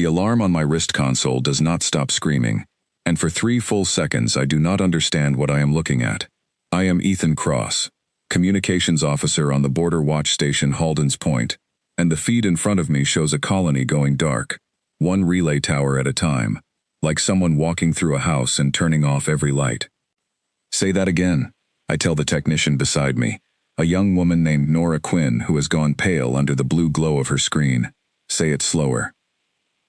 The alarm on my wrist console does not stop screaming, and for 3 full seconds I do not understand what I am looking at. I am Ethan Cross, communications officer on the Border Watch Station Halden's Point, and the feed in front of me shows a colony going dark, one relay tower at a time, like someone walking through a house and turning off every light. Say that again, I tell the technician beside me, a young woman named Nora Quinn who has gone pale under the blue glow of her screen. Say it slower.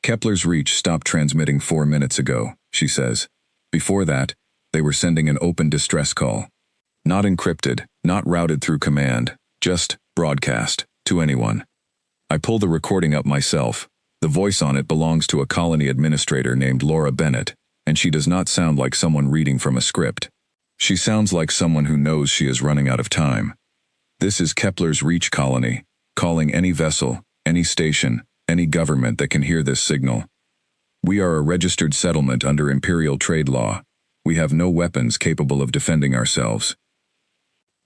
Kepler's Reach stopped transmitting 4 minutes ago, she says. Before that, they were sending an open distress call. Not encrypted, not routed through command, just broadcast, to anyone. I pull the recording up myself. The voice on it belongs to a colony administrator named Laura Bennett, and she does not sound like someone reading from a script. She sounds like someone who knows she is running out of time. This is Kepler's Reach colony, calling any vessel, any station, any government that can hear this signal. We are a registered settlement under imperial trade law. We have no weapons capable of defending ourselves.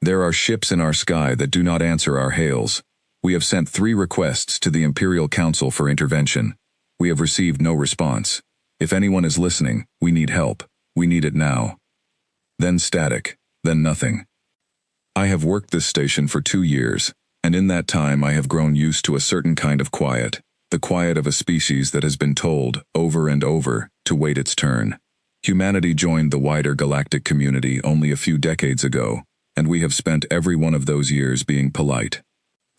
There are ships in our sky that do not answer our hails. We have sent 3 requests to the Imperial Council for intervention. We have received no response. If anyone is listening, we need help. We need it now. Then static, then nothing. I have worked this station for 2 years, and in that time I have grown used to a certain kind of quiet, the quiet of a species that has been told, over and over, to wait its turn. Humanity joined the wider galactic community only a few decades ago, and we have spent every one of those years being polite,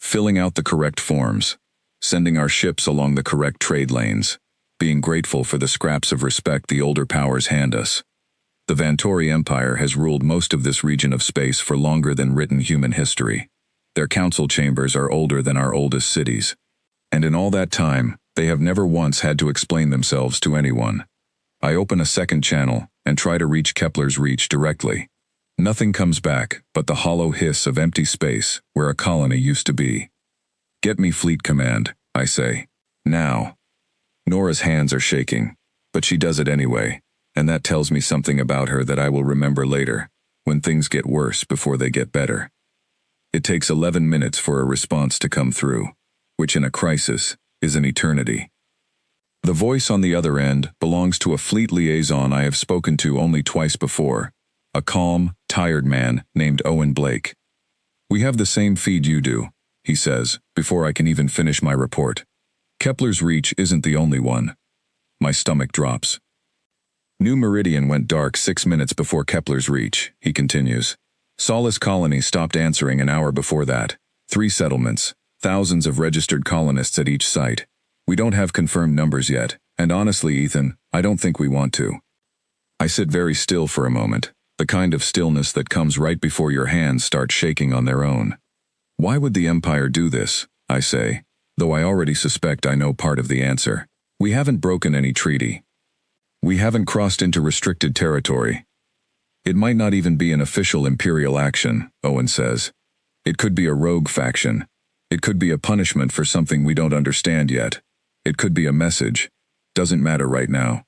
filling out the correct forms, sending our ships along the correct trade lanes, being grateful for the scraps of respect the older powers hand us. The Vantori Empire has ruled most of this region of space for longer than written human history. Their council chambers are older than our oldest cities. And in all that time, they have never once had to explain themselves to anyone. I open a second channel and try to reach Kepler's Reach directly. Nothing comes back but the hollow hiss of empty space where a colony used to be. Get me Fleet Command, I say. Now. Nora's hands are shaking, but she does it anyway, and that tells me something about her that I will remember later, when things get worse before they get better. It takes 11 minutes for a response to come through, which in a crisis is an eternity. The voice on the other end belongs to a fleet liaison I have spoken to only twice before, a calm, tired man named Owen Blake. We have the same feed you do, he says, before I can even finish my report. Kepler's Reach isn't the only one. My stomach drops. New Meridian went dark 6 minutes before Kepler's Reach, he continues. Solace Colony stopped answering an hour before that. 3 settlements, thousands of registered colonists at each site. We don't have confirmed numbers yet, and honestly, Ethan, I don't think we want to. I sit very still for a moment. The kind of stillness that comes right before your hands start shaking on their own. Why would the Empire do this, I say, though I already suspect I know part of the answer. We haven't broken any treaty. We haven't crossed into restricted territory. It might not even be an official Imperial action, Owen says. It could be a rogue faction. It could be a punishment for something we don't understand yet. It could be a message. Doesn't matter right now.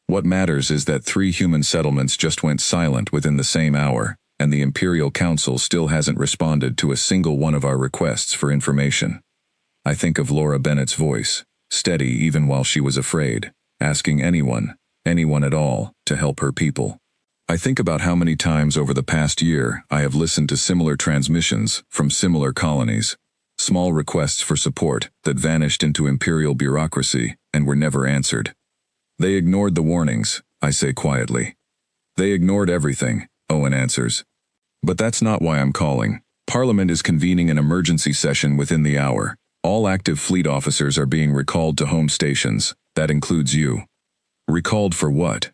What matters is that 3 human settlements just went silent within the same hour, and the Imperial Council still hasn't responded to a single one of our requests for information. I think of Laura Bennett's voice, steady even while she was afraid, asking anyone at all, to help her people. I think about how many times over the past year I have listened to similar transmissions from similar colonies, small requests for support that vanished into Imperial bureaucracy and were never answered. They ignored the warnings, I say quietly. They ignored everything, Owen answers. But that's not why I'm calling. Parliament is convening an emergency session within the hour. All active fleet officers are being recalled to home stations. That includes you. Recalled for what?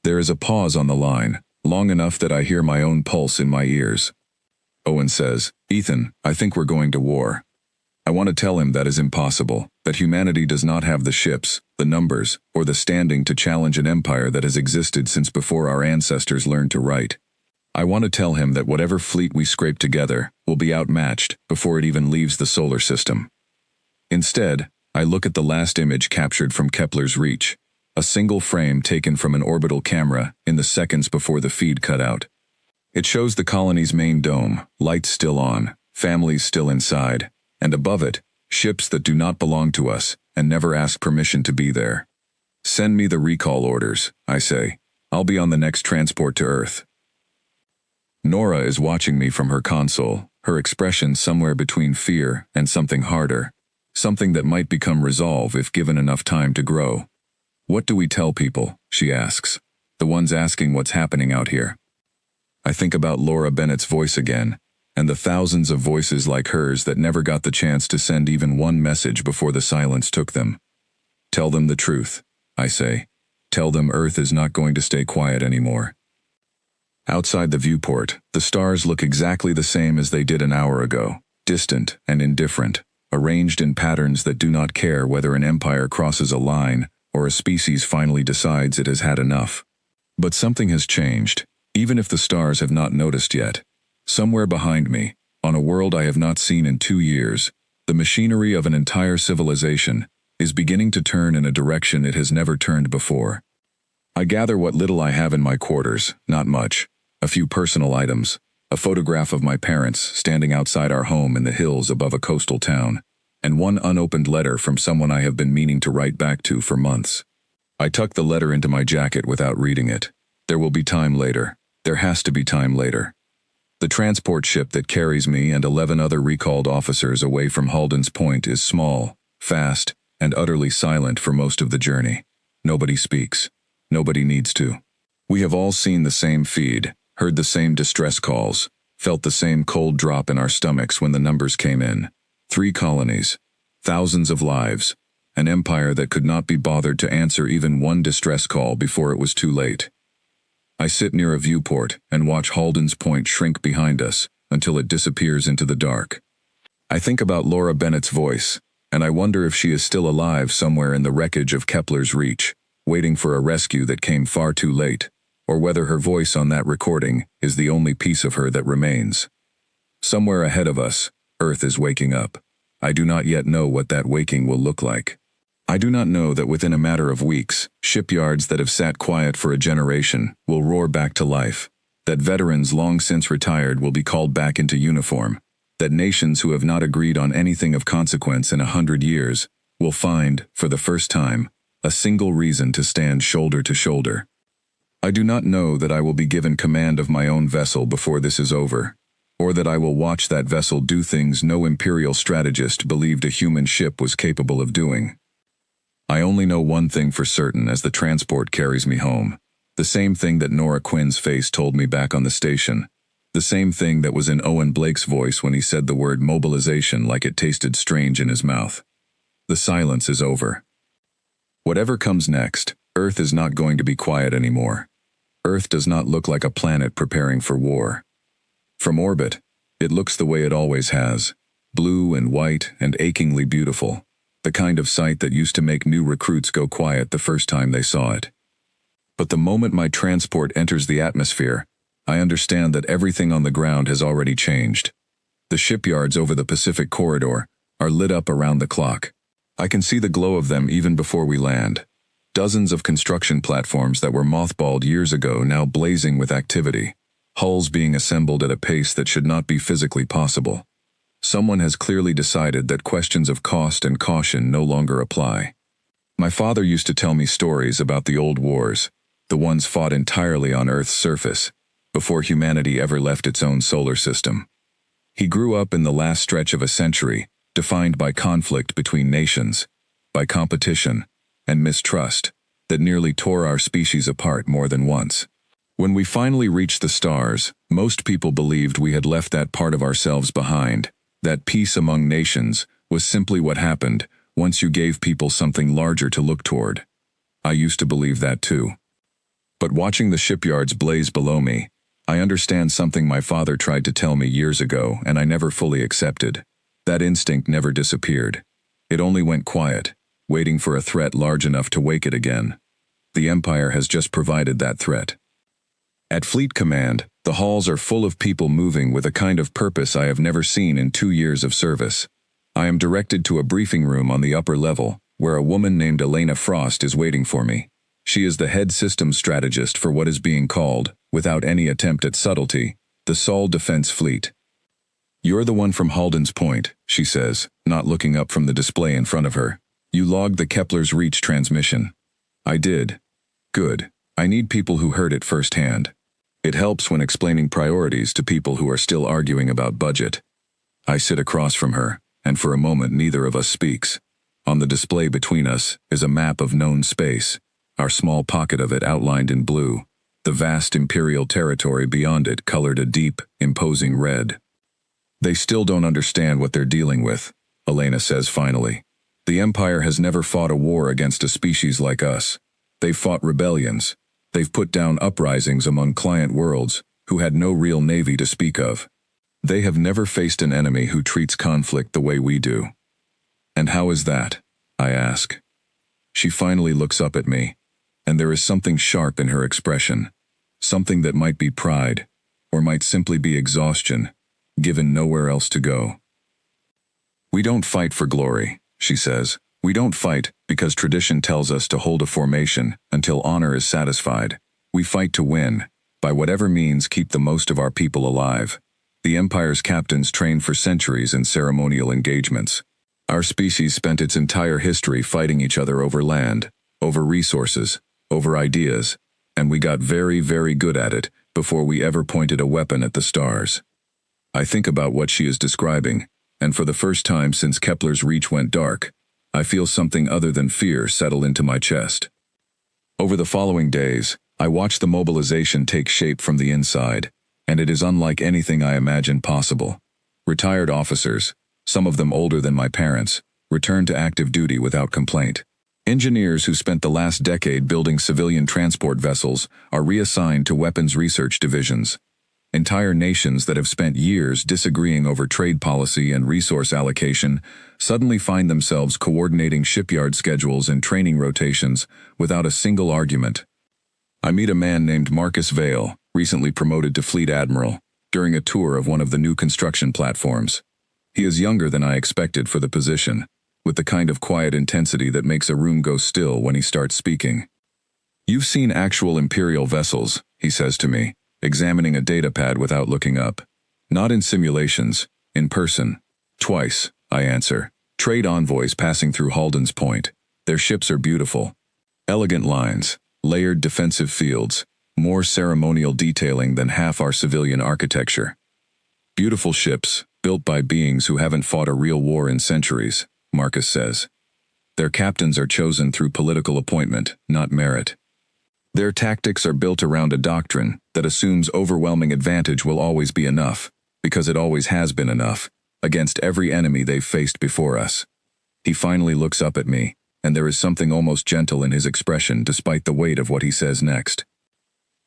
There is a pause on the line, long enough that I hear my own pulse in my ears. Owen says, Ethan, I think we're going to war. I want to tell him that is impossible, that humanity does not have the ships, the numbers, or the standing to challenge an empire that has existed since before our ancestors learned to write. I want to tell him that whatever fleet we scrape together will be outmatched before it even leaves the solar system. Instead, I look at the last image captured from Kepler's Reach, a single frame taken from an orbital camera in the seconds before the feed cut out. It shows the colony's main dome, lights still on, families still inside, and above it, Ships that do not belong to us and never ask permission to be there. Send me the recall orders, I say. I'll be on the next transport to Earth. Nora is watching me from her console, her expression somewhere between fear and something harder, something that might become resolve if given enough time to grow. What do we tell people, she asks, the ones asking what's happening out here? I think about Laura Bennett's voice again, and the thousands of voices like hers that never got the chance to send even one message before the silence took them. Tell them the truth, I say. Tell them Earth is not going to stay quiet anymore. Outside the viewport, the stars look exactly the same as they did an hour ago, distant and indifferent, arranged in patterns that do not care whether an empire crosses a line or a species finally decides it has had enough. But something has changed, even if the stars have not noticed yet. Somewhere behind me, on a world I have not seen in 2 years, the machinery of an entire civilization is beginning to turn in a direction it has never turned before. I gather what little I have in my quarters, not much. A few personal items, a photograph of my parents standing outside our home in the hills above a coastal town, and one unopened letter from someone I have been meaning to write back to for months. I tuck the letter into my jacket without reading it. There will be time later. There has to be time later. The transport ship that carries me and 11 other recalled officers away from Halden's Point is small, fast, and utterly silent for most of the journey. Nobody speaks. Nobody needs to. We have all seen the same feed, heard the same distress calls, felt the same cold drop in our stomachs when the numbers came in. 3 colonies, thousands of lives, an empire that could not be bothered to answer even one distress call before it was too late. I sit near a viewport and watch Halden's Point shrink behind us until it disappears into the dark. I think about Laura Bennett's voice, and I wonder if she is still alive somewhere in the wreckage of Kepler's Reach, waiting for a rescue that came far too late, or whether her voice on that recording is the only piece of her that remains. Somewhere ahead of us, Earth is waking up. I do not yet know what that waking will look like. I do not know that within a matter of weeks, shipyards that have sat quiet for a generation will roar back to life, that veterans long since retired will be called back into uniform, that nations who have not agreed on anything of consequence in 100 years will find, for the first time, a single reason to stand shoulder to shoulder. I do not know that I will be given command of my own vessel before this is over, or that I will watch that vessel do things no imperial strategist believed a human ship was capable of doing. I only know one thing for certain as the transport carries me home, the same thing that Nora Quinn's face told me back on the station, the same thing that was in Owen Blake's voice when he said the word mobilization like it tasted strange in his mouth. The silence is over. Whatever comes next, Earth is not going to be quiet anymore. Earth does not look like a planet preparing for war. From orbit, it looks the way it always has, blue and white and achingly beautiful, the kind of sight that used to make new recruits go quiet the first time they saw it. But the moment my transport enters the atmosphere, I understand that everything on the ground has already changed. The shipyards over the Pacific Corridor are lit up around the clock. I can see the glow of them even before we land. Dozens of construction platforms that were mothballed years ago now blazing with activity, hulls being assembled at a pace that should not be physically possible. Someone has clearly decided that questions of cost and caution no longer apply. My father used to tell me stories about the old wars, the ones fought entirely on Earth's surface, before humanity ever left its own solar system. He grew up in the last stretch of a century, defined by conflict between nations, by competition, and mistrust that nearly tore our species apart more than once. When we finally reached the stars, most people believed we had left that part of ourselves behind, that peace among nations was simply what happened once you gave people something larger to look toward. I used to believe that too. But watching the shipyards blaze below me, I understand something my father tried to tell me years ago and I never fully accepted. That instinct never disappeared. It only went quiet, waiting for a threat large enough to wake it again. The Empire has just provided that threat. At Fleet Command, the halls are full of people moving with a kind of purpose I have never seen in 2 years of service. I am directed to a briefing room on the upper level, where a woman named Elena Frost is waiting for me. She is the head systems strategist for what is being called, without any attempt at subtlety, the Sol Defense Fleet. "You're the one from Halden's Point," she says, not looking up from the display in front of her. "You logged the Kepler's Reach transmission." "I did." "Good. I need people who heard it firsthand. It helps when explaining priorities to people who are still arguing about budget." I sit across from her, and for a moment neither of us speaks. On the display between us is a map of known space, our small pocket of it outlined in blue, the vast Imperial territory beyond it colored a deep, imposing red. "They still don't understand what they're dealing with," Elena says finally. "The Empire has never fought a war against a species like us. They've fought rebellions. They've put down uprisings among client worlds who had no real navy to speak of. They have never faced an enemy who treats conflict the way we do." "And how is that?" I ask. She finally looks up at me, and there is something sharp in her expression, something that might be pride, or might simply be exhaustion, given nowhere else to go. "We don't fight for glory," she says. "We don't fight because tradition tells us to hold a formation until honor is satisfied. We fight to win, by whatever means keep the most of our people alive. The Empire's captains trained for centuries in ceremonial engagements. Our species spent its entire history fighting each other over land, over resources, over ideas, and we got very, very good at it before we ever pointed a weapon at the stars." I think about what she is describing, and for the first time since Kepler's Reach went dark, I feel something other than fear settle into my chest. Over the following days, I watch the mobilization take shape from the inside, and it is unlike anything I imagined possible. Retired officers, some of them older than my parents, return to active duty without complaint. Engineers who spent the last decade building civilian transport vessels are reassigned to weapons research divisions. Entire nations that have spent years disagreeing over trade policy and resource allocation suddenly find themselves coordinating shipyard schedules and training rotations without a single argument. I meet a man named Marcus Vale, recently promoted to Fleet Admiral, during a tour of one of the new construction platforms. He is younger than I expected for the position, with the kind of quiet intensity that makes a room go still when he starts speaking. "You've seen actual Imperial vessels," he says to me, examining a datapad without looking up. "Not in simulations, in person." "Twice," I answer. "Trade envoys passing through Halden's Point. Their ships are beautiful. Elegant lines, layered defensive fields, more ceremonial detailing than half our civilian architecture. Beautiful ships, built by beings who haven't fought a real war in centuries," Marcus says. "Their captains are chosen through political appointment, not merit. Their tactics are built around a doctrine that assumes overwhelming advantage will always be enough, because it always has been enough, against every enemy they've faced before us." He finally looks up at me, and there is something almost gentle in his expression despite the weight of what he says next.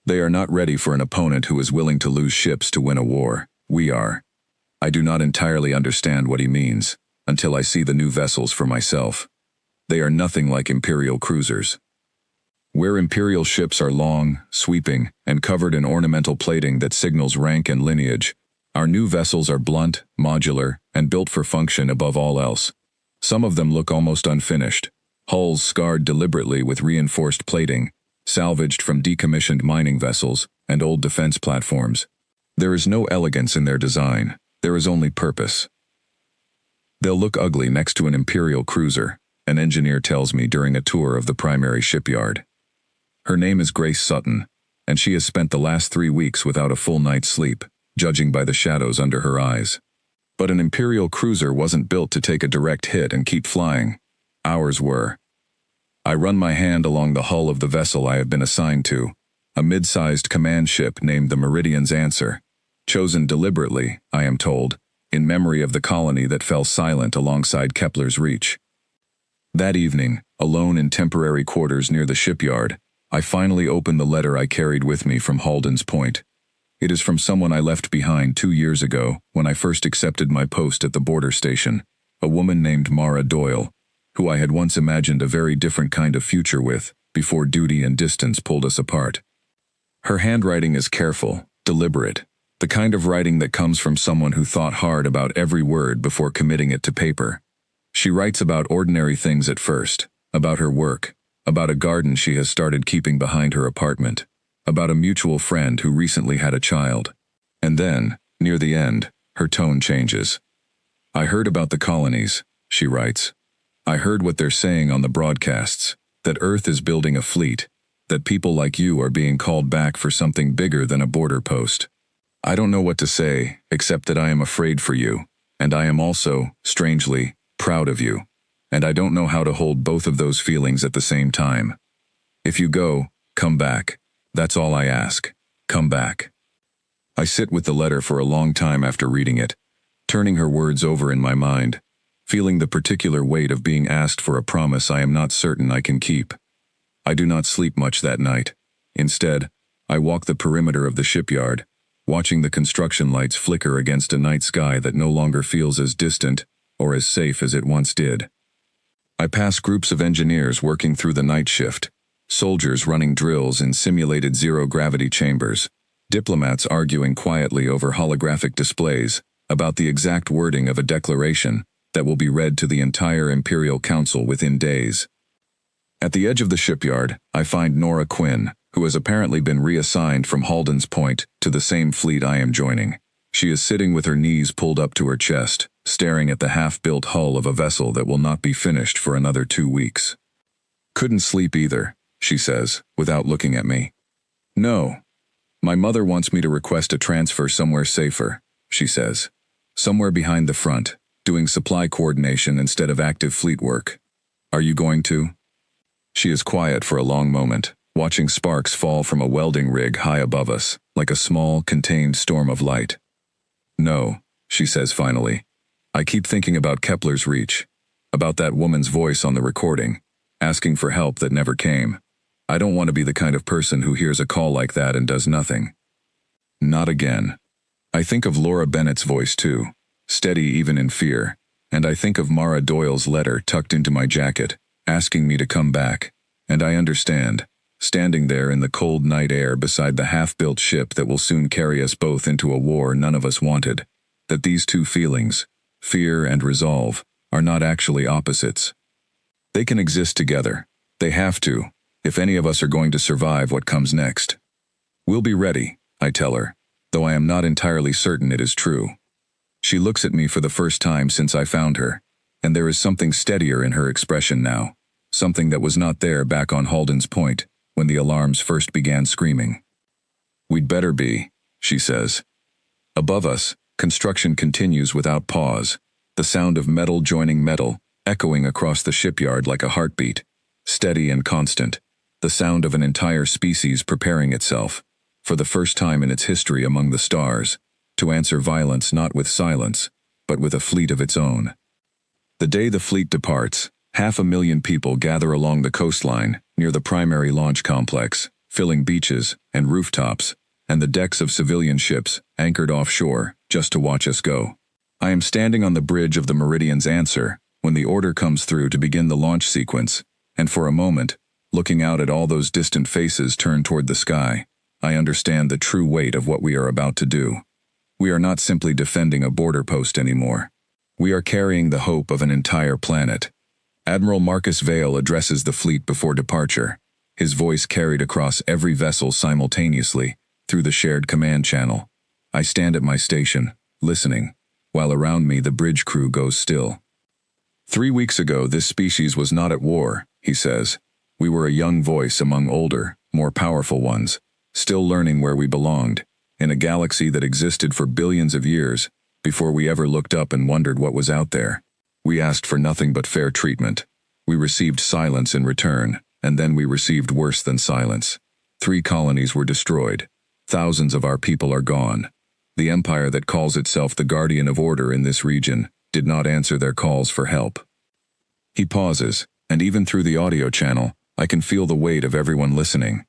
"They are not ready for an opponent who is willing to lose ships to win a war. We are." I do not entirely understand what he means, until I see the new vessels for myself. They are nothing like Imperial cruisers. Where Imperial ships are long, sweeping, and covered in ornamental plating that signals rank and lineage, our new vessels are blunt, modular, and built for function above all else. Some of them look almost unfinished, hulls scarred deliberately with reinforced plating, salvaged from decommissioned mining vessels and old defense platforms. There is no elegance in their design, there is only purpose. "They'll look ugly next to an Imperial cruiser," an engineer tells me during a tour of the primary shipyard. Her name is Grace Sutton, and she has spent the last 3 weeks without a full night's sleep, judging by the shadows under her eyes. But an Imperial cruiser wasn't built to take a direct hit and keep flying. Ours were. I run my hand along the hull of the vessel I have been assigned to, a mid-sized command ship named the Meridian's Answer, chosen deliberately, I am told, in memory of the colony that fell silent alongside Kepler's Reach. That evening, alone in temporary quarters near the shipyard, I finally open the letter I carried with me from Halden's Point. It is from someone I left behind 2 years ago when I first accepted my post at the border station, a woman named Mara Doyle, who I had once imagined a very different kind of future with, before duty and distance pulled us apart. Her handwriting is careful, deliberate, the kind of writing that comes from someone who thought hard about every word before committing it to paper. She writes about ordinary things at first, about her work, about a garden she has started keeping behind her apartment, about a mutual friend who recently had a child. And then, near the end, Her tone changes. I heard about the colonies, she writes. I heard what they're saying on the broadcasts, that Earth is building a fleet, that people like you are being called back for something bigger than a border post. I don't know what to say, except that I am afraid for you, and I am also, strangely, proud of you, and I don't know how to hold both of those feelings at the same time. If you go, come back. That's all I ask. Come back. I sit with the letter for a long time after reading it, turning her words over in my mind, feeling the particular weight of being asked for a promise I am not certain I can keep. I do not sleep much that night. Instead, I walk the perimeter of the shipyard, watching the construction lights flicker against a night sky that no longer feels as distant or as safe as it once did. I pass groups of engineers working through the night shift, soldiers running drills in simulated zero-gravity chambers, diplomats arguing quietly over holographic displays about the exact wording of a declaration that will be read to the entire Imperial Council within days. At the edge of the shipyard, I find Nora Quinn, who has apparently been reassigned from Halden's Point to the same fleet I am joining. She is sitting with her knees pulled up to her chest, staring at the half-built hull of a vessel that will not be finished for another 2 weeks. Couldn't sleep either, she says, without looking at me. No. My mother wants me to request a transfer somewhere safer, she says. Somewhere behind the front, doing supply coordination instead of active fleet work. Are you going to? She is quiet for a long moment, watching sparks fall from a welding rig high above us, like a small, contained storm of light. No, she says finally. I keep thinking about Kepler's reach, about that woman's voice on the recording, asking for help that never came. I don't want to be the kind of person who hears a call like that and does nothing. Not again. I think of Laura Bennett's voice too, steady even in fear, and I think of Mara Doyle's letter tucked into my jacket, asking me to come back, and I understand, standing there in the cold night air beside the half-built ship that will soon carry us both into a war none of us wanted, that these two feelings, fear and resolve, are not actually opposites. They can exist together. They have to, if any of us are going to survive what comes next. We'll be ready, I tell her, though I am not entirely certain it is true. She looks at me for the first time since I found her, and there is something steadier in her expression now, something that was not there back on Halden's Point when the alarms first began screaming. We'd better be, she says. Above us, construction continues without pause, the sound of metal joining metal, echoing across the shipyard like a heartbeat, steady and constant, the sound of an entire species preparing itself, for the first time in its history among the stars, to answer violence not with silence, but with a fleet of its own. The day the fleet departs, 500,000 people gather along the coastline, near the primary launch complex, filling beaches and rooftops, and the decks of civilian ships, anchored offshore, just to watch us go. I am standing on the bridge of the Meridian's Answer, when the order comes through to begin the launch sequence, and for a moment, looking out at all those distant faces turned toward the sky, I understand the true weight of what we are about to do. We are not simply defending a border post anymore. We are carrying the hope of an entire planet. Admiral Marcus Vale addresses the fleet before departure, his voice carried across every vessel simultaneously, through the shared command channel. I stand at my station, listening, while around me the bridge crew goes still. 3 weeks ago this species was not at war, he says. We were a young voice among older, more powerful ones, still learning where we belonged, in a galaxy that existed for billions of years, before we ever looked up and wondered what was out there. We asked for nothing but fair treatment. We received silence in return, and then we received worse than silence. 3 colonies were destroyed. Thousands of our people are gone. The empire that calls itself the guardian of order in this region did not answer their calls for help. He pauses, and even through the audio channel, I can feel the weight of everyone listening.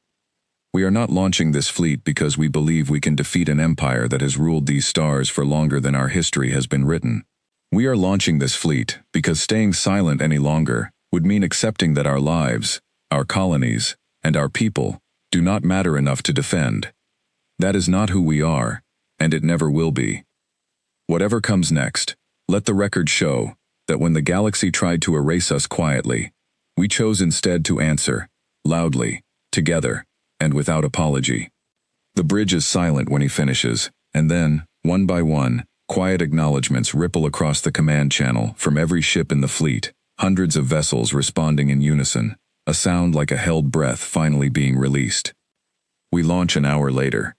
We are not launching this fleet because we believe we can defeat an empire that has ruled these stars for longer than our history has been written. We are launching this fleet because staying silent any longer would mean accepting that our lives, our colonies, and our people do not matter enough to defend. That is not who we are, and it never will be. Whatever comes next, let the record show that when the galaxy tried to erase us quietly, we chose instead to answer, loudly, together, and without apology. The bridge is silent when he finishes, and then, one by one, Quiet acknowledgements ripple across the command channel from every ship in the fleet, hundreds of vessels responding in unison, a sound like a held breath finally being released. We launch an hour later.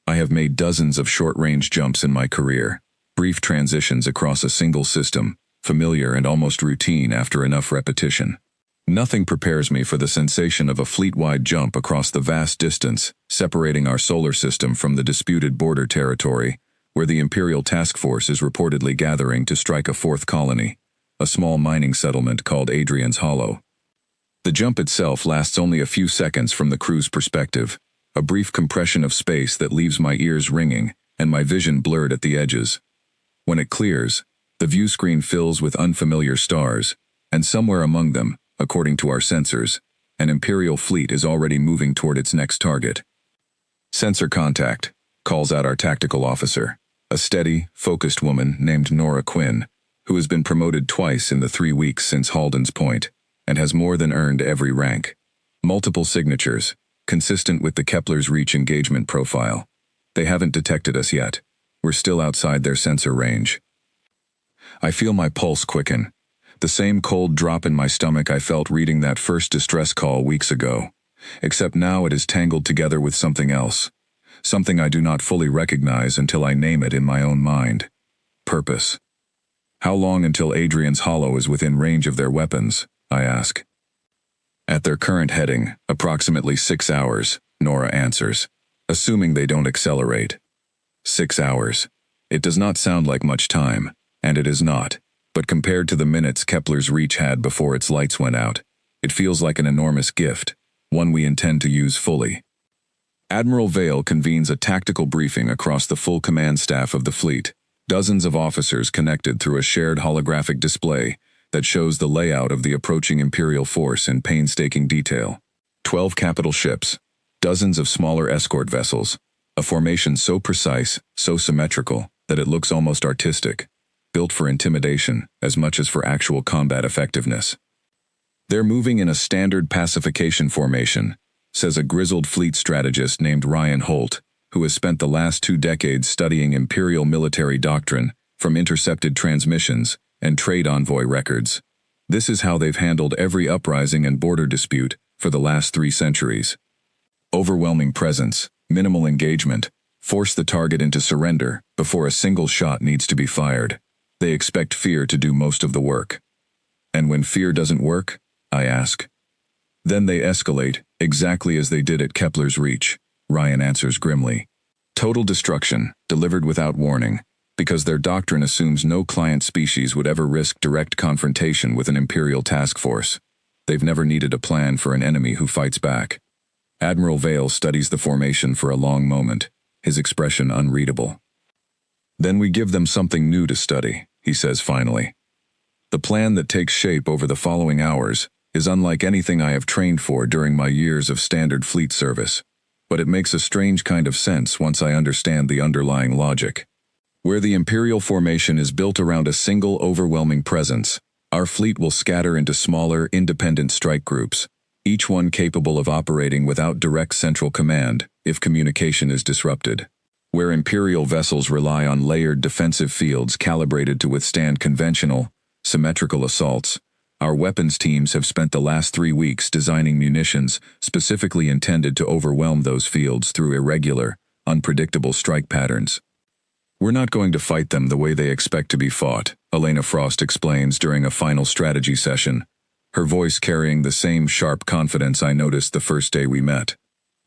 I have made dozens of short-range jumps in my career, brief transitions across a single system, familiar and almost routine after enough repetition. Nothing prepares me for the sensation of a fleet-wide jump across the vast distance, separating our solar system from the disputed border territory, where the Imperial Task Force is reportedly gathering to strike a fourth colony, a small mining settlement called Adrienne's Hollow. The jump itself lasts only a few seconds from the crew's perspective, a brief compression of space that leaves my ears ringing and my vision blurred at the edges. When it clears, the view screen fills with unfamiliar stars, and somewhere among them, according to our sensors, an Imperial fleet is already moving toward its next target. "Sensor contact," calls out our tactical officer, a steady, focused woman named Nora Quinn, who has been promoted twice in the 3 weeks since Halden's Point, and has more than earned every rank. Multiple signatures, consistent with the Kepler's Reach engagement profile. They haven't detected us yet. We're still outside their sensor range. I feel my pulse quicken, the same cold drop in my stomach I felt reading that first distress call weeks ago, except now it is tangled together with something else, something I do not fully recognize until I name it in my own mind. Purpose. "How long until Adrienne's Hollow is within range of their weapons?" I ask. "At their current heading, approximately 6 hours, Nora answers, assuming they don't accelerate. 6 hours. It does not sound like much time, and it is not, but compared to the minutes Kepler's Reach had before its lights went out, it feels like an enormous gift, one we intend to use fully. Admiral Vale convenes a tactical briefing across the full command staff of the fleet, dozens of officers connected through a shared holographic display that shows the layout of the approaching Imperial force in painstaking detail. 12 capital ships, dozens of smaller escort vessels, a formation so precise, so symmetrical, that it looks almost artistic, built for intimidation as much as for actual combat effectiveness. "They're moving in a standard pacification formation," says a grizzled fleet strategist named Ryan Holt, who has spent the last 2 decades studying Imperial military doctrine from intercepted transmissions and trade envoy records. "This is how they've handled every uprising and border dispute for the last 3 centuries. Overwhelming presence, minimal engagement, force the target into surrender before a single shot needs to be fired. They expect fear to do most of the work." "And when fear doesn't work?" I ask. "Then they escalate, exactly as they did at Kepler's Reach," Ryan answers grimly. "Total destruction, delivered without warning, because their doctrine assumes no client species would ever risk direct confrontation with an Imperial task force. They've never needed a plan for an enemy who fights back." Admiral Vale studies the formation for a long moment, his expression unreadable. "Then we give them something new to study," he says finally. "The plan that takes shape over the following hours is unlike anything I have trained for during my years of standard fleet service, but it makes a strange kind of sense once I understand the underlying logic. Where the Imperial formation is built around a single overwhelming presence, our fleet will scatter into smaller, independent strike groups, each one capable of operating without direct central command if communication is disrupted. Where Imperial vessels rely on layered defensive fields calibrated to withstand conventional, symmetrical assaults, our weapons teams have spent the last 3 weeks designing munitions specifically intended to overwhelm those fields through irregular, unpredictable strike patterns. We're not going to fight them the way they expect to be fought, Elena Frost explains during a final strategy session, her voice carrying the same sharp confidence I noticed the first day we met.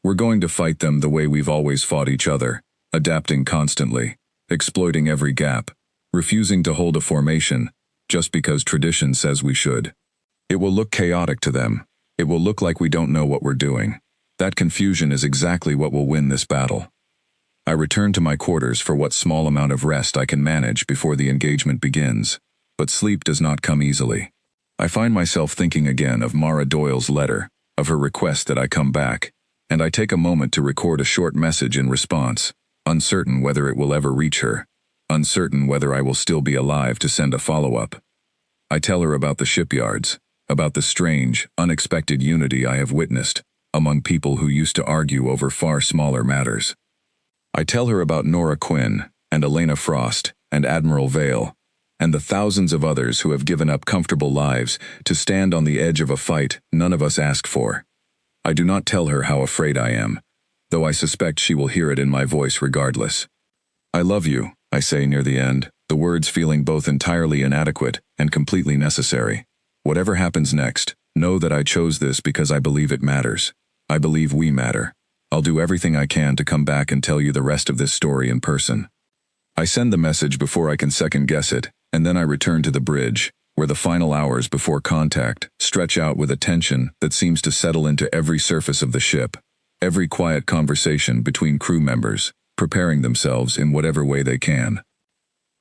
We're going to fight them the way we've always fought each other, adapting constantly, exploiting every gap, refusing to hold a formation just because tradition says we should. It will look chaotic to them. It will look like we don't know what we're doing. That confusion is exactly what will win this battle. I return to my quarters for what small amount of rest I can manage before the engagement begins, but sleep does not come easily. I find myself thinking again of Mara Doyle's letter, of her request that I come back, and I take a moment to record a short message in response, uncertain whether it will ever reach her, uncertain whether I will still be alive to send a follow-up. I tell her about the shipyards, about the strange, unexpected unity I have witnessed among people who used to argue over far smaller matters. I tell her about Nora Quinn and Elena Frost and Admiral Vale, and the thousands of others who have given up comfortable lives to stand on the edge of a fight none of us asked for. I do not tell her how afraid I am, though I suspect she will hear it in my voice regardless. I love you, I say near the end, the words feeling both entirely inadequate and completely necessary. Whatever happens next, know that I chose this because I believe it matters. I believe we matter. I'll do everything I can to come back and tell you the rest of this story in person. I send the message before I can second guess it, and then I return to the bridge, where the final hours before contact stretch out with a tension that seems to settle into every surface of the ship, every quiet conversation between crew members, preparing themselves in whatever way they can.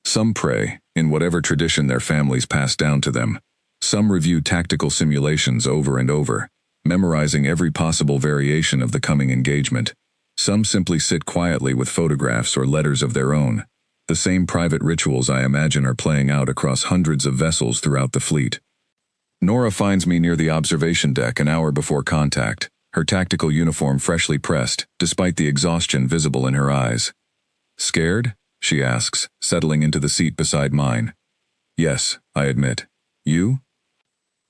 Some pray, in whatever tradition their families pass down to them. Some review tactical simulations over and over, memorizing every possible variation of the coming engagement. Some simply sit quietly with photographs or letters of their own. The same private rituals I imagine are playing out across hundreds of vessels throughout the fleet. Nora finds me near the observation deck an hour before contact, her tactical uniform freshly pressed, despite the exhaustion visible in her eyes. "Scared?" she asks, settling into the seat beside mine. "Yes," I admit. "You?"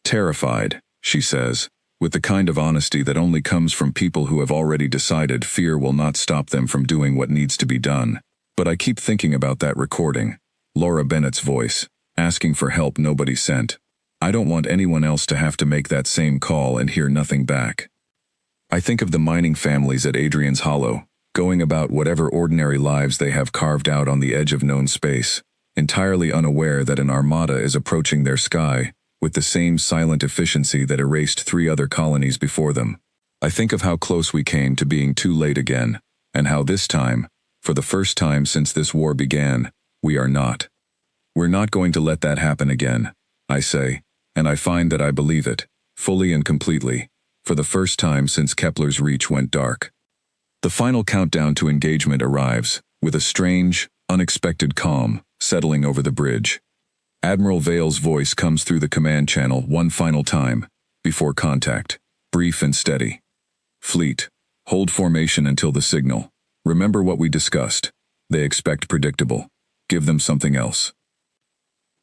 "Terrified," she says, with the kind of honesty that only comes from people who have already decided fear will not stop them from doing what needs to be done. But I keep thinking about that recording, Laura Bennett's voice, asking for help nobody sent. I don't want anyone else to have to make that same call and hear nothing back. I think of the mining families at Adrienne's Hollow, going about whatever ordinary lives they have carved out on the edge of known space, entirely unaware that an armada is approaching their sky with the same silent efficiency that erased 3 other colonies before them. I think of how close we came to being too late again, and how this time, for the first time since this war began, we are not. We're not going to let that happen again, I say, and I find that I believe it, fully and completely, for the first time since Kepler's reach went dark. The final countdown to engagement arrives, with a strange, unexpected calm settling over the bridge. Admiral Vale's voice comes through the command channel one final time, before contact, brief and steady. "Fleet, hold formation until the signal. Remember what we discussed. They expect predictable. Give them something else."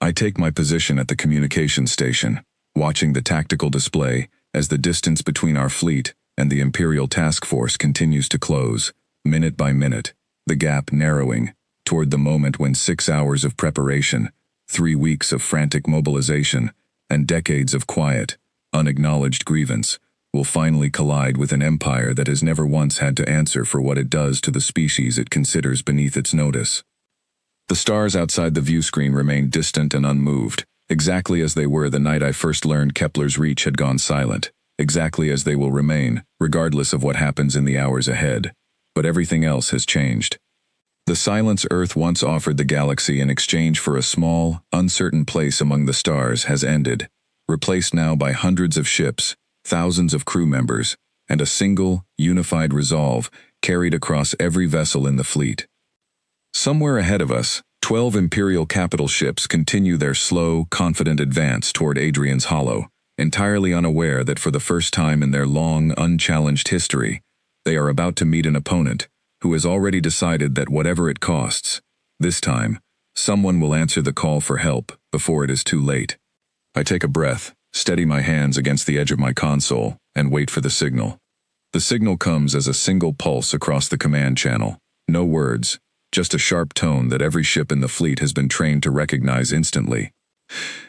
I take my position at the communications station, watching the tactical display as the distance between our fleet and the Imperial Task Force continues to close, minute by minute, the gap narrowing toward the moment when 6 hours of preparation, 3 weeks of frantic mobilization, and decades of quiet, unacknowledged grievance will finally collide with an empire that has never once had to answer for what it does to the species it considers beneath its notice. The stars outside the view screen remain distant and unmoved, exactly as they were the night I first learned Kepler's reach had gone silent, exactly as they will remain, regardless of what happens in the hours ahead. But everything else has changed. The silence Earth once offered the galaxy in exchange for a small, uncertain place among the stars has ended, replaced now by hundreds of ships, thousands of crew members, and a single, unified resolve carried across every vessel in the fleet. Somewhere ahead of us, 12 Imperial capital ships continue their slow, confident advance toward Adrienne's Hollow, entirely unaware that for the first time in their long, unchallenged history, they are about to meet an opponent who has already decided that whatever it costs, this time, someone will answer the call for help before it is too late. I take a breath, steady my hands against the edge of my console, and wait for the signal. The signal comes as a single pulse across the command channel. No words, just a sharp tone that every ship in the fleet has been trained to recognize instantly.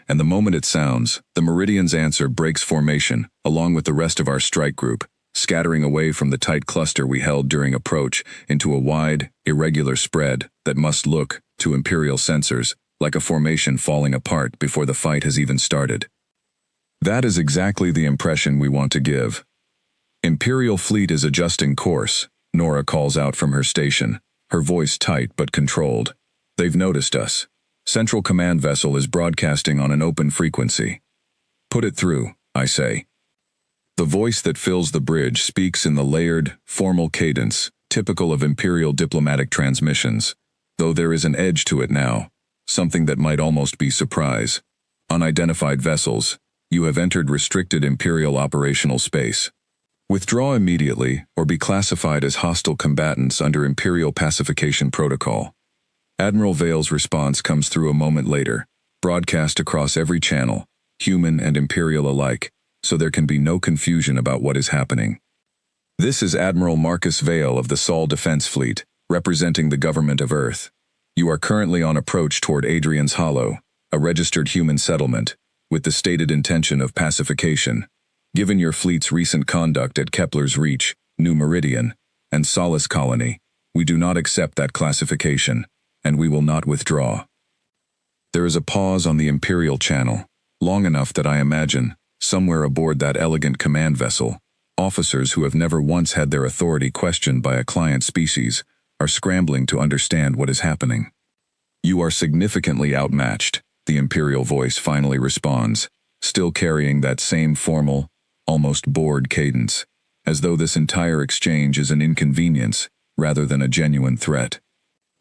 And the moment it sounds, the Meridian's answer breaks formation, along with the rest of our strike group, scattering away from the tight cluster we held during approach into a wide, irregular spread that must look, to Imperial sensors, like a formation falling apart before the fight has even started. That is exactly the impression we want to give. Imperial fleet is adjusting course, Nora calls out from her station, her voice tight but controlled. They've noticed us. Central Command vessel is broadcasting on an open frequency. Put it through, I say. The voice that fills the bridge speaks in the layered, formal cadence, typical of Imperial diplomatic transmissions, though there is an edge to it now, something that might almost be surprise. Unidentified vessels, you have entered restricted Imperial operational space. Withdraw immediately or be classified as hostile combatants under Imperial pacification protocol. Admiral Vale's response comes through a moment later, broadcast across every channel, human and Imperial alike, so there can be no confusion about what is happening. This is Admiral Marcus Vale of the Sol Defense Fleet, representing the government of Earth. You are currently on approach toward Adrienne's Hollow, a registered human settlement, with the stated intention of pacification. Given your fleet's recent conduct at Kepler's Reach, New Meridian, and Solace Colony, we do not accept that classification, and we will not withdraw. There is a pause on the Imperial channel, long enough that I imagine, somewhere aboard that elegant command vessel, officers who have never once had their authority questioned by a client species are scrambling to understand what is happening. You are significantly outmatched, the Imperial voice finally responds, still carrying that same formal, almost bored cadence, as though this entire exchange is an inconvenience rather than a genuine threat.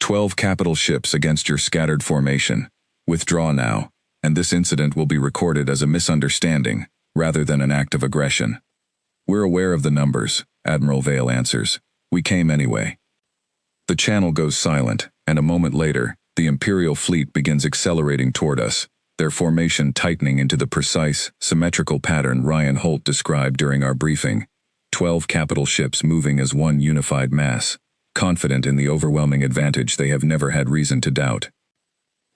12 capital ships against your scattered formation. Withdraw now, and this incident will be recorded as a misunderstanding rather than an act of aggression. We're aware of the numbers, Admiral Vale answers. We came anyway. The channel goes silent, and a moment later, the Imperial fleet begins accelerating toward us, their formation tightening into the precise, symmetrical pattern Ryan Holt described during our briefing. 12 capital ships moving as one unified mass, confident in the overwhelming advantage they have never had reason to doubt.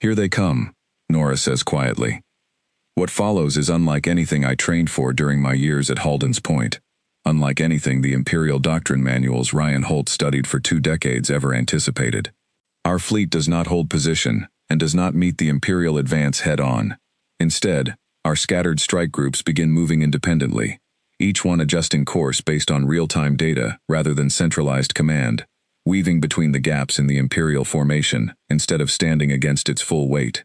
Here they come, Nora says quietly. What follows is unlike anything I trained for during my years at Halden's Point, unlike anything the Imperial doctrine manuals Ryan Holt studied for 2 decades ever anticipated. Our fleet does not hold position and does not meet the Imperial advance head-on. Instead, our scattered strike groups begin moving independently, each one adjusting course based on real-time data rather than centralized command, weaving between the gaps in the Imperial formation instead of standing against its full weight.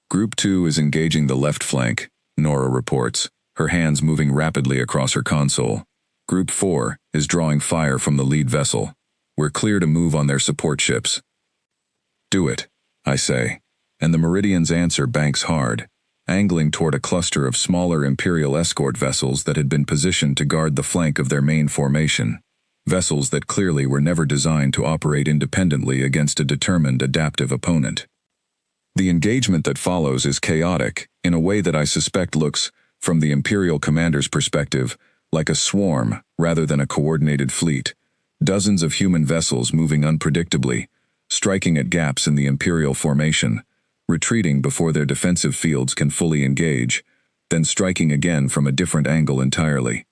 Group 2 is engaging the left flank, Nora reports, her hands moving rapidly across her console. Group 4 is drawing fire from the lead vessel. We're clear to move on their support ships. Do it, I say, and the Meridian's answer banks hard, angling toward a cluster of smaller Imperial escort vessels that had been positioned to guard the flank of their main formation. Vessels that clearly were never designed to operate independently against a determined, adaptive opponent. The engagement that follows is chaotic, in a way that I suspect looks, from the Imperial commander's perspective, like a swarm rather than a coordinated fleet. Dozens of human vessels moving unpredictably, striking at gaps in the Imperial formation, retreating before their defensive fields can fully engage, then striking again from a different angle entirely.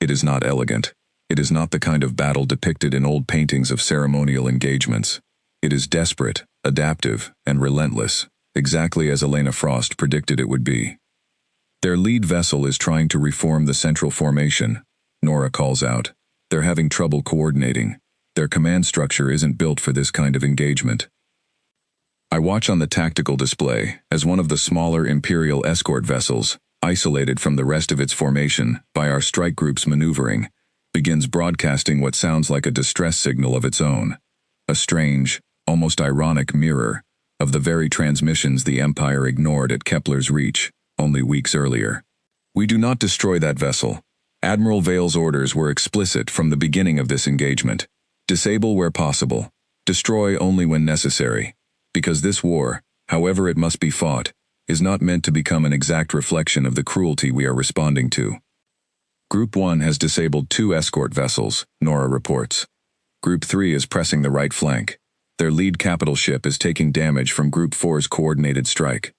It is not elegant. It is not the kind of battle depicted in old paintings of ceremonial engagements. It is desperate, adaptive, and relentless, exactly as Elena Frost predicted it would be. Their lead vessel is trying to reform the central formation, Nora calls out. They're having trouble coordinating. Their command structure isn't built for this kind of engagement. I watch on the tactical display as one of the smaller Imperial escort vessels, isolated from the rest of its formation by our strike group's maneuvering, begins broadcasting what sounds like a distress signal of its own, a strange, almost ironic mirror of the very transmissions the Empire ignored at Kepler's Reach only weeks earlier. We do not destroy that vessel. Admiral Vale's orders were explicit from the beginning of this engagement. Disable where possible. Destroy only when necessary. Because this war, however it must be fought, is not meant to become an exact reflection of the cruelty we are responding to. Group 1 has disabled 2 escort vessels, Nora reports. Group 3 is pressing the right flank. Their lead capital ship is taking damage from Group 4's coordinated strike.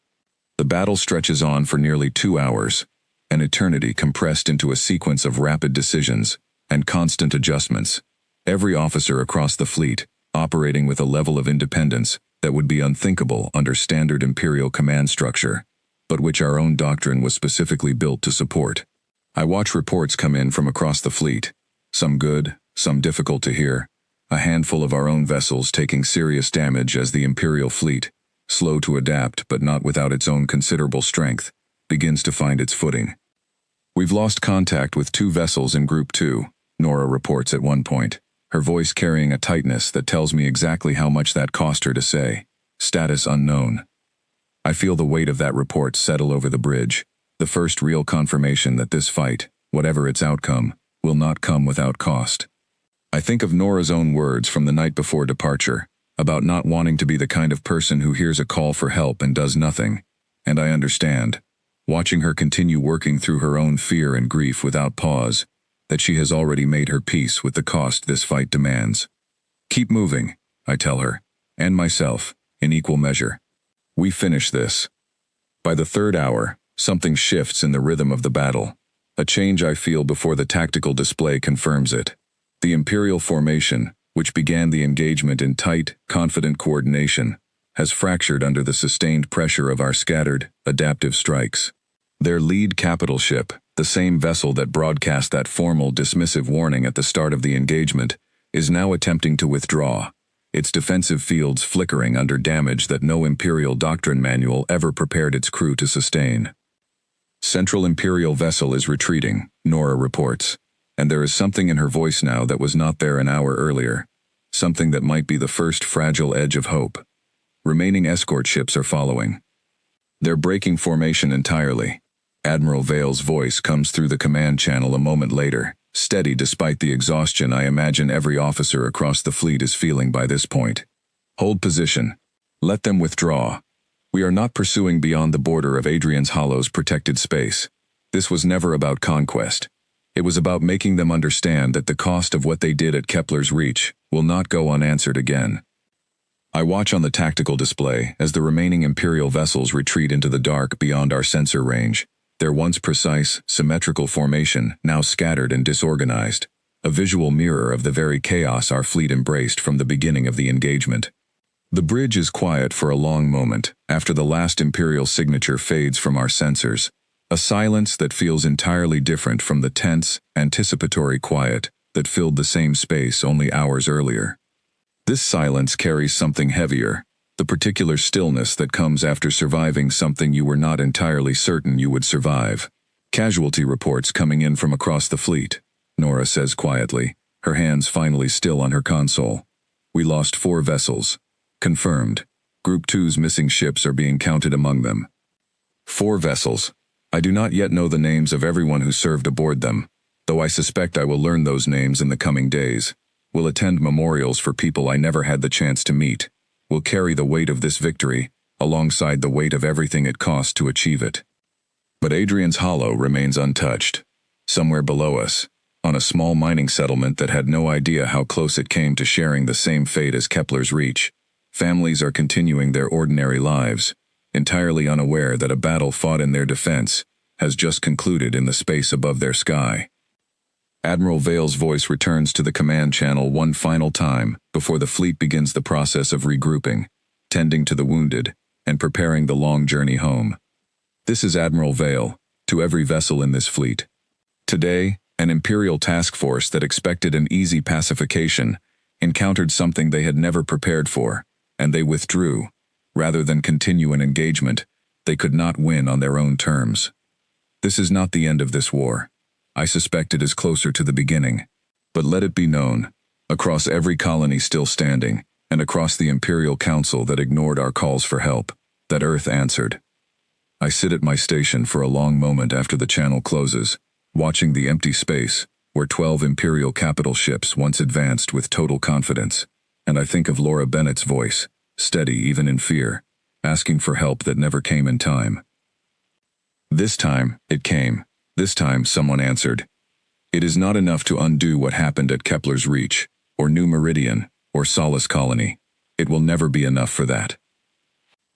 The battle stretches on for nearly 2 hours, an eternity compressed into a sequence of rapid decisions and constant adjustments, every officer across the fleet operating with a level of independence that would be unthinkable under standard Imperial command structure, but which our own doctrine was specifically built to support. I watch reports come in from across the fleet, some good, some difficult to hear, a handful of our own vessels taking serious damage as the Imperial fleet, slow to adapt but not without its own considerable strength, begins to find its footing. We've lost contact with 2 vessels in Group 2, Nora reports at one point, her voice carrying a tightness that tells me exactly how much that cost her to say. Status unknown. I feel the weight of that report settle over the bridge, the first real confirmation that this fight, whatever its outcome, will not come without cost. I think of Nora's own words from the night before departure, about not wanting to be the kind of person who hears a call for help and does nothing. And I understand, watching her continue working through her own fear and grief without pause, that she has already made her peace with the cost this fight demands. Keep moving, I tell her, and myself, in equal measure. We finish this. By the third hour, something shifts in the rhythm of the battle. A change I feel before the tactical display confirms it. The Imperial formation, which began the engagement in tight, confident coordination, has fractured under the sustained pressure of our scattered, adaptive strikes. Their lead capital ship, the same vessel that broadcast that formal, dismissive warning at the start of the engagement, is now attempting to withdraw, its defensive fields flickering under damage that no Imperial doctrine manual ever prepared its crew to sustain. Central Imperial vessel is retreating, Nora reports, and there is something in her voice now that was not there an hour earlier, something that might be the first fragile edge of hope. Remaining escort ships are following. They're breaking formation entirely. Admiral Vale's voice comes through the command channel a moment later, steady despite the exhaustion I imagine every officer across the fleet is feeling by this point. Hold position. Let them withdraw. We are not pursuing beyond the border of Adrienne's Hollow's protected space. This was never about conquest. It was about making them understand that the cost of what they did at Kepler's Reach will not go unanswered again. I watch on the tactical display as the remaining Imperial vessels retreat into the dark beyond our sensor range, their once precise, symmetrical formation now scattered and disorganized, a visual mirror of the very chaos our fleet embraced from the beginning of the engagement. The bridge is quiet for a long moment after the last Imperial signature fades from our sensors, a silence that feels entirely different from the tense, anticipatory quiet that filled the same space only hours earlier. This silence carries something heavier, the particular stillness that comes after surviving something you were not entirely certain you would survive. Casualty reports coming in from across the fleet, Nora says quietly, her hands finally still on her console. We lost 4 vessels. Confirmed. Group 2's missing ships are being counted among them. 4 vessels. I do not yet know the names of everyone who served aboard them, though I suspect I will learn those names in the coming days. Will attend memorials for people I never had the chance to meet. Will carry the weight of this victory, alongside the weight of everything it cost to achieve it. But Adrienne's Hollow remains untouched. Somewhere below us, on a small mining settlement that had no idea how close it came to sharing the same fate as Kepler's Reach, families are continuing their ordinary lives, entirely unaware that a battle fought in their defense has just concluded in the space above their sky. Admiral Vale's voice returns to the command channel one final time before the fleet begins the process of regrouping, tending to the wounded, and preparing the long journey home. This is Admiral Vale, to every vessel in this fleet. Today, an Imperial task force that expected an easy pacification encountered something they had never prepared for, and they withdrew. Rather than continue an engagement, they could not win on their own terms. This is not the end of this war. I suspect it is closer to the beginning. But let it be known, across every colony still standing, and across the Imperial Council that ignored our calls for help, that Earth answered. I sit at my station for a long moment after the channel closes, watching the empty space, where 12 Imperial capital ships once advanced with total confidence, and I think of Laura Bennett's voice, steady even in fear, asking for help that never came in time. This time, it came. This time, someone answered. It is not enough to undo what happened at Kepler's Reach, or New Meridian, or Solace Colony. It will never be enough for that.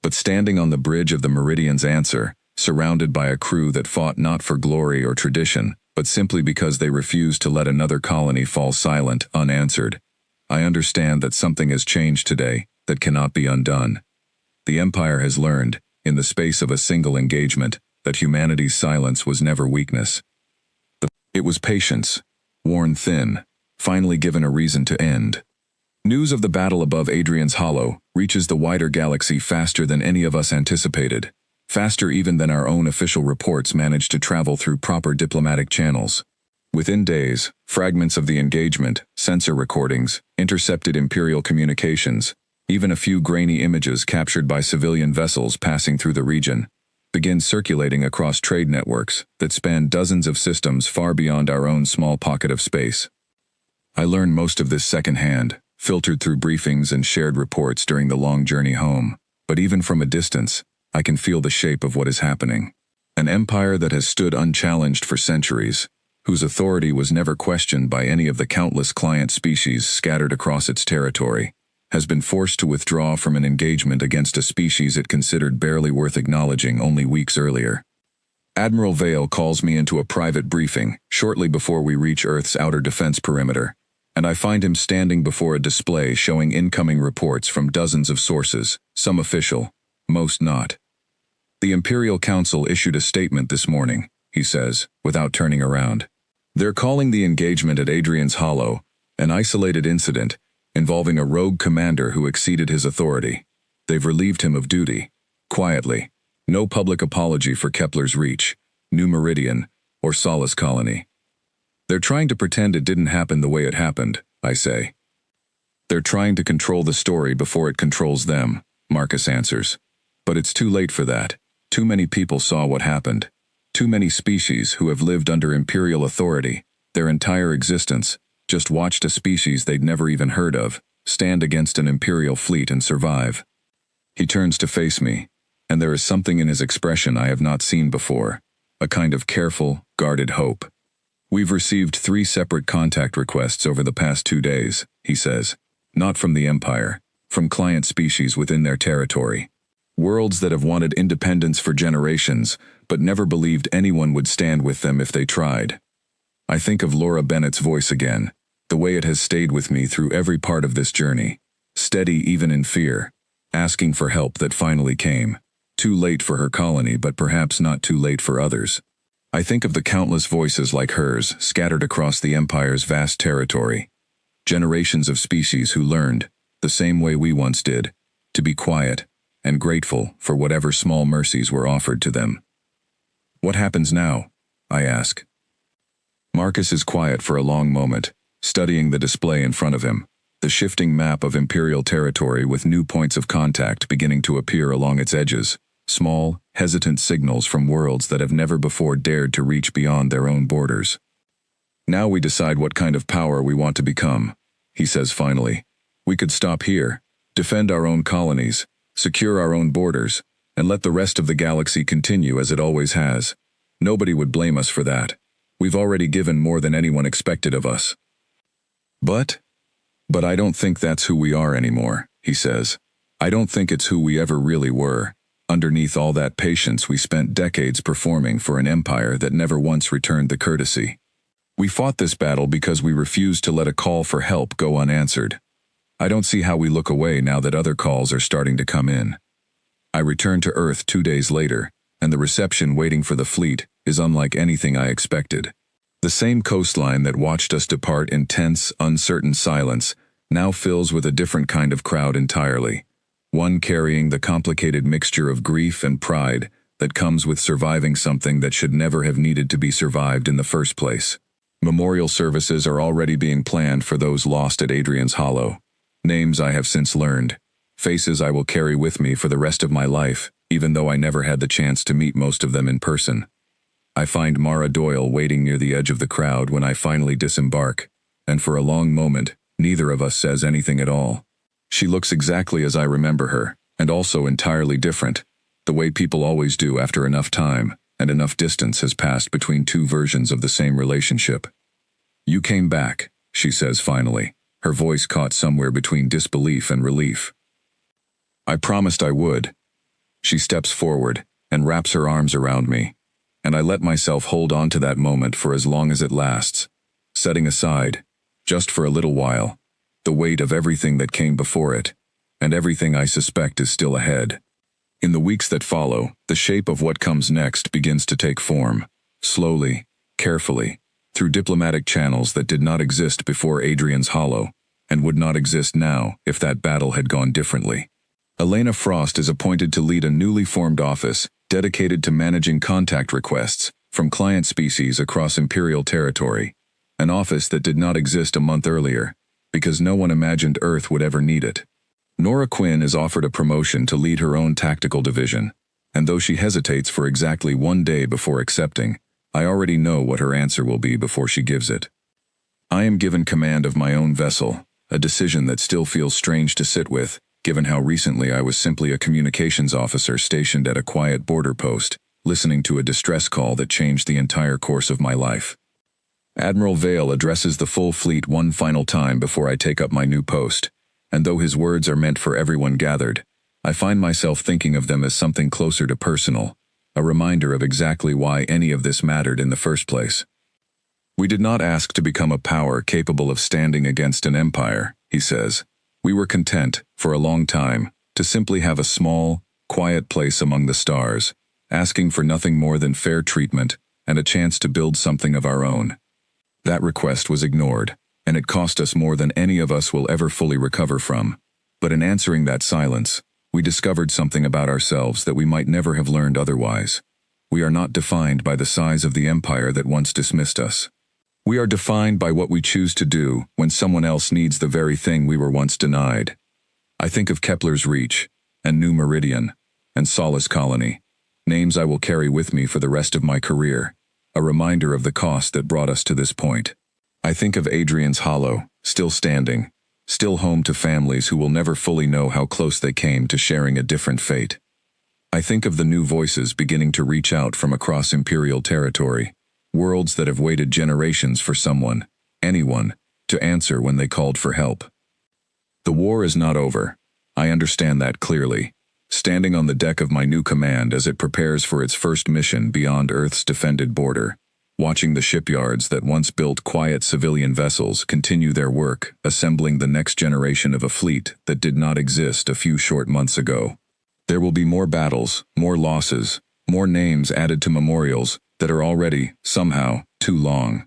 But standing on the bridge of the Meridian's answer, surrounded by a crew that fought not for glory or tradition, but simply because they refused to let another colony fall silent, unanswered, I understand that something has changed today that cannot be undone. The Empire has learned, in the space of a single engagement, that humanity's silence was never weakness. It was patience, worn thin, finally given a reason to end. News of the battle above Adrienne's Hollow reaches the wider galaxy faster than any of us anticipated, faster even than our own official reports managed to travel through proper diplomatic channels. Within days, fragments of the engagement, sensor recordings, intercepted Imperial communications, even a few grainy images captured by civilian vessels passing through the region, begin circulating across trade networks that span dozens of systems far beyond our own small pocket of space. I learned most of this secondhand, filtered through briefings and shared reports during the long journey home. But even from a distance, I can feel the shape of what is happening. An empire that has stood unchallenged for centuries, whose authority was never questioned by any of the countless client species scattered across its territory, has been forced to withdraw from an engagement against a species it considered barely worth acknowledging only weeks earlier. Admiral Vale calls me into a private briefing shortly before we reach Earth's outer defense perimeter, and I find him standing before a display showing incoming reports from dozens of sources, some official, most not. The Imperial Council issued a statement this morning, he says, without turning around. They're calling the engagement at Adrienne's Hollow an isolated incident involving a rogue commander who exceeded his authority. They've relieved him of duty, quietly. No public apology for Kepler's Reach, New Meridian, or Solace Colony. They're trying to pretend it didn't happen the way it happened, I say. They're trying to control the story before it controls them, Marcus answers. But it's too late for that. Too many people saw what happened. Too many species who have lived under Imperial authority, their entire existence, just watched a species they'd never even heard of stand against an Imperial fleet and survive. He turns to face me, and there is something in his expression I have not seen before, a kind of careful, guarded hope. We've received 3 separate contact requests over the past 2 days, he says, not from the Empire, from client species within their territory. Worlds that have wanted independence for generations, but never believed anyone would stand with them if they tried. I think of Laura Bennett's voice again, the way it has stayed with me through every part of this journey, steady even in fear, asking for help that finally came. Too late for her colony, but perhaps not too late for others. I think of the countless voices like hers scattered across the Empire's vast territory. Generations of species who learned, the same way we once did, to be quiet and grateful for whatever small mercies were offered to them. What happens now? I ask. Marcus is quiet for a long moment, studying the display in front of him, the shifting map of Imperial territory with new points of contact beginning to appear along its edges, small, hesitant signals from worlds that have never before dared to reach beyond their own borders. Now we decide what kind of power we want to become, he says finally. We could stop here, defend our own colonies, secure our own borders, and let the rest of the galaxy continue as it always has. Nobody would blame us for that. We've already given more than anyone expected of us. But I don't think that's who we are anymore, he says. I don't think it's who we ever really were, underneath all that patience we spent decades performing for an empire that never once returned the courtesy. We fought this battle because we refused to let a call for help go unanswered. I don't see how we look away now that other calls are starting to come in. I return to Earth 2 days later, and the reception waiting for the fleet is unlike anything I expected. The same coastline that watched us depart in tense, uncertain silence now fills with a different kind of crowd entirely, one carrying the complicated mixture of grief and pride that comes with surviving something that should never have needed to be survived in the first place. Memorial services are already being planned for those lost at Adrienne's Hollow. Names I have since learned, faces I will carry with me for the rest of my life, even though I never had the chance to meet most of them in person. I find Mara Doyle waiting near the edge of the crowd when I finally disembark, and for a long moment, neither of us says anything at all. She looks exactly as I remember her, and also entirely different, the way people always do after enough time and enough distance has passed between 2 versions of the same relationship. You came back, she says finally, her voice caught somewhere between disbelief and relief. I promised I would. She steps forward and wraps her arms around me, and I let myself hold on to that moment for as long as it lasts, setting aside, just for a little while, the weight of everything that came before it, and everything I suspect is still ahead. In the weeks that follow, the shape of what comes next begins to take form, slowly, carefully, through diplomatic channels that did not exist before Adrienne's Hollow, and would not exist now if that battle had gone differently. Elena Frost is appointed to lead a newly formed office dedicated to managing contact requests from client species across Imperial territory, an office that did not exist a month earlier, because no one imagined Earth would ever need it. Nora Quinn is offered a promotion to lead her own tactical division, and though she hesitates for exactly 1 day before accepting, I already know what her answer will be before she gives it. I am given command of my own vessel, a decision that still feels strange to sit with, given how recently I was simply a communications officer stationed at a quiet border post, listening to a distress call that changed the entire course of my life. Admiral Vale addresses the full fleet one final time before I take up my new post, and though his words are meant for everyone gathered, I find myself thinking of them as something closer to personal, a reminder of exactly why any of this mattered in the first place. "We did not ask to become a power capable of standing against an empire," he says. "We were content, for a long time, to simply have a small, quiet place among the stars, asking for nothing more than fair treatment and a chance to build something of our own." That request was ignored, and it cost us more than any of us will ever fully recover from. But in answering that silence, we discovered something about ourselves that we might never have learned otherwise. We are not defined by the size of the empire that once dismissed us. We are defined by what we choose to do when someone else needs the very thing we were once denied. I think of Kepler's Reach, and New Meridian, and Solace Colony, names I will carry with me for the rest of my career, a reminder of the cost that brought us to this point. I think of Adrienne's Hollow, still standing, still home to families who will never fully know how close they came to sharing a different fate. I think of the new voices beginning to reach out from across Imperial territory, worlds that have waited generations for someone, anyone, to answer when they called for help. The war is not over. I understand that clearly, standing on the deck of my new command as it prepares for its first mission beyond Earth's defended border, watching the shipyards that once built quiet civilian vessels continue their work, assembling the next generation of a fleet that did not exist a few short months ago. There will be more battles, more losses, more names added to memorials that are already, somehow, too long.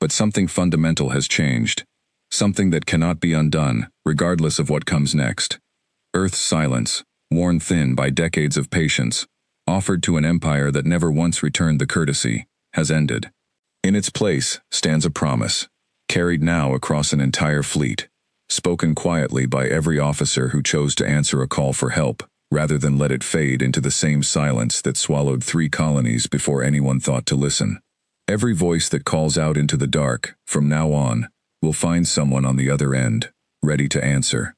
But something fundamental has changed, something that cannot be undone, regardless of what comes next. Earth's silence, worn thin by decades of patience, offered to an empire that never once returned the courtesy, has ended. In its place stands a promise, carried now across an entire fleet, spoken quietly by every officer who chose to answer a call for help, rather than let it fade into the same silence that swallowed 3 colonies before anyone thought to listen. Every voice that calls out into the dark, from now on, will find someone on the other end, ready to answer.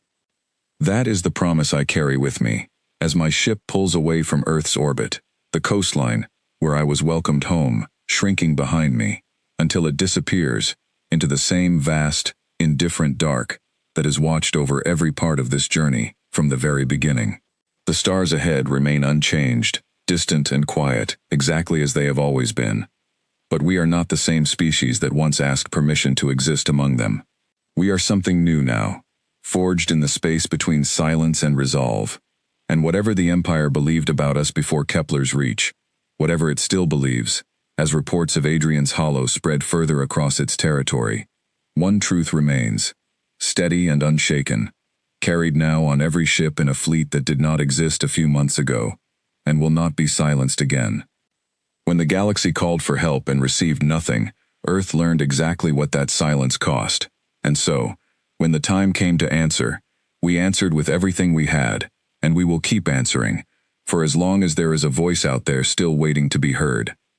That is the promise I carry with me, as my ship pulls away from Earth's orbit, the coastline, where I was welcomed home, shrinking behind me, until it disappears into the same vast, indifferent dark that has watched over every part of this journey from the very beginning. The stars ahead remain unchanged, distant and quiet, exactly as they have always been. But we are not the same species that once asked permission to exist among them. We are something new now, forged in the space between silence and resolve. And whatever the Empire believed about us before Kepler's Reach, whatever it still believes, as reports of Adrienne's Hollow spread further across its territory, one truth remains, steady and unshaken, carried now on every ship in a fleet that did not exist a few months ago, and will not be silenced again. When the galaxy called for help and received nothing, Earth learned exactly what that silence cost. And so, when the time came to answer, we answered with everything we had, and we will keep answering, for as long as there is a voice out there still waiting to be heard.